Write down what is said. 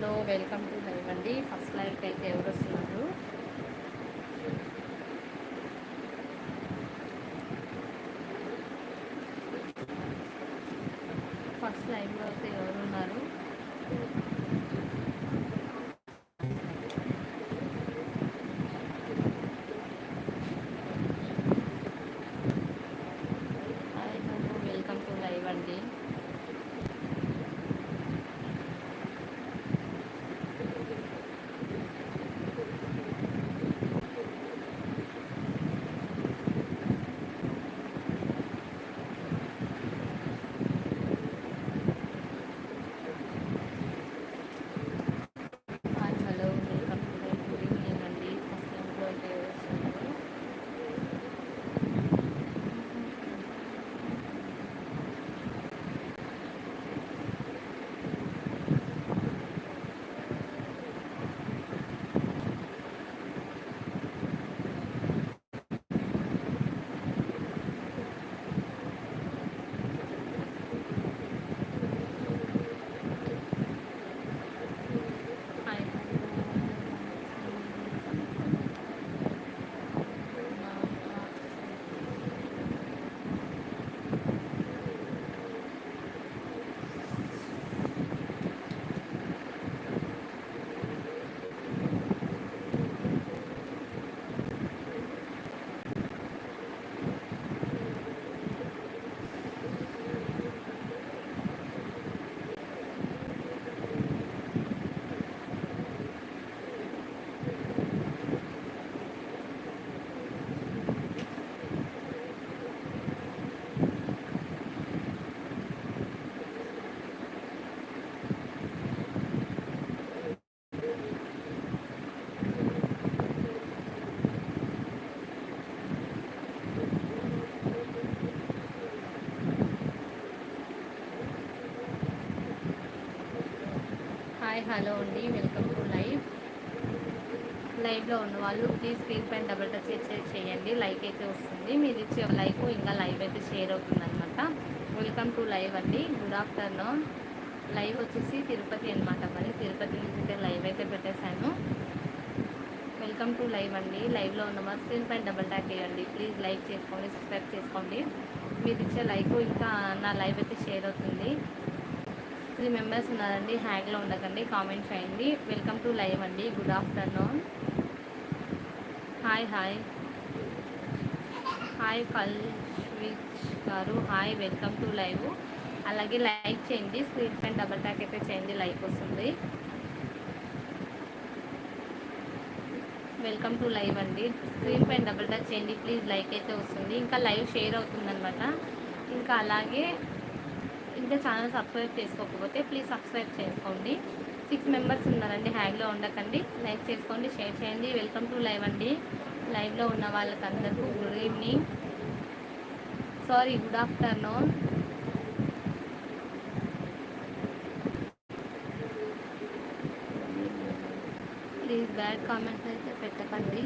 Hello, welcome to live అండి. First లైవ్కి అయితే ఎవరు వస్తున్నారు? ఫస్ట్ లైవ్లో అయితే ఎవరు ఉన్నారు? Hi hello, welcome to live అండి. Hi hello, welcome to live. Good evening అండి. ఫస్ట్ లైవ్లో అయితే ఎవరు వస్తున్నారు? హాయ్ హాయ్ హలో అండి, వెల్కమ్ టు లైవ్. లైవ్లో ఉన్న వాళ్ళు ప్లీజ్ స్క్రీన్ పైన డబుల్ టచ్ చేయండి. లైక్ అయితే వస్తుంది. మీరు ఇచ్చే లైక్ ఇంకా లైవ్ అయితే షేర్ అవుతుంది అనమాట. వెల్కమ్ టు లైవ్ అండి. Good afternoon. లైవ్ వచ్చేసి తిరుపతి అనమాట. మరి తిరుపతి నుంచి అయితే లైవ్ అయితే పెట్టేశాను. వెల్కమ్ టు లైవ్ అండి. లైవ్లో ఉన్న మా స్క్రీన్ పైన డబుల్ ట్యాప్ చేయండి. ప్లీజ్ లైక్ చేసుకోండి, సబ్స్క్రైబ్ చేసుకోండి. మీరు ఇచ్చే లైక్ ఇంకా నా లైవ్ అయితే షేర్ అవుతుంది. 3 మెంబర్స్ ఉన్నారండి. హ్యాంగ్లో ఉండకండి, కామెంట్ చేయండి. వెల్కమ్ టు లైవ్ అండి. Good afternoon. Hi hi hi కల్విచ్ గారు, హాయ్, వెల్కమ్ టు లైవ్. అలాగే లైక్ చేయండి, స్క్రీన్ పైన డబల్ ట్యాక్ అయితే చేయండి, లైక్ వస్తుంది. వెల్కమ్ టు లైవ్ అండి. స్క్రీన్ పైన డబల్ ట్యాక్ చేయండి ప్లీజ్, లైక్ అయితే వస్తుంది. ఇంకా లైవ్ షేర్ అవుతుందన్నమాట. ఇంకా అలాగే ఇంకా ఛానల్ సబ్స్క్రైబ్ చేసుకోకపోతే ప్లీజ్ సబ్స్క్రైబ్ చేసుకోండి. 6 మెంబర్స్ ఉన్నారండి. హ్యాంగ్లో ఉండకండి, లైక్ చేసుకోండి, షేర్ చేయండి. వెల్కమ్ టు లైవ్ అండి. లైవ్లో ఉన్న వాళ్ళకందరికీ good evening, sorry good afternoon. Please bad comments అయితే పెట్టకండి.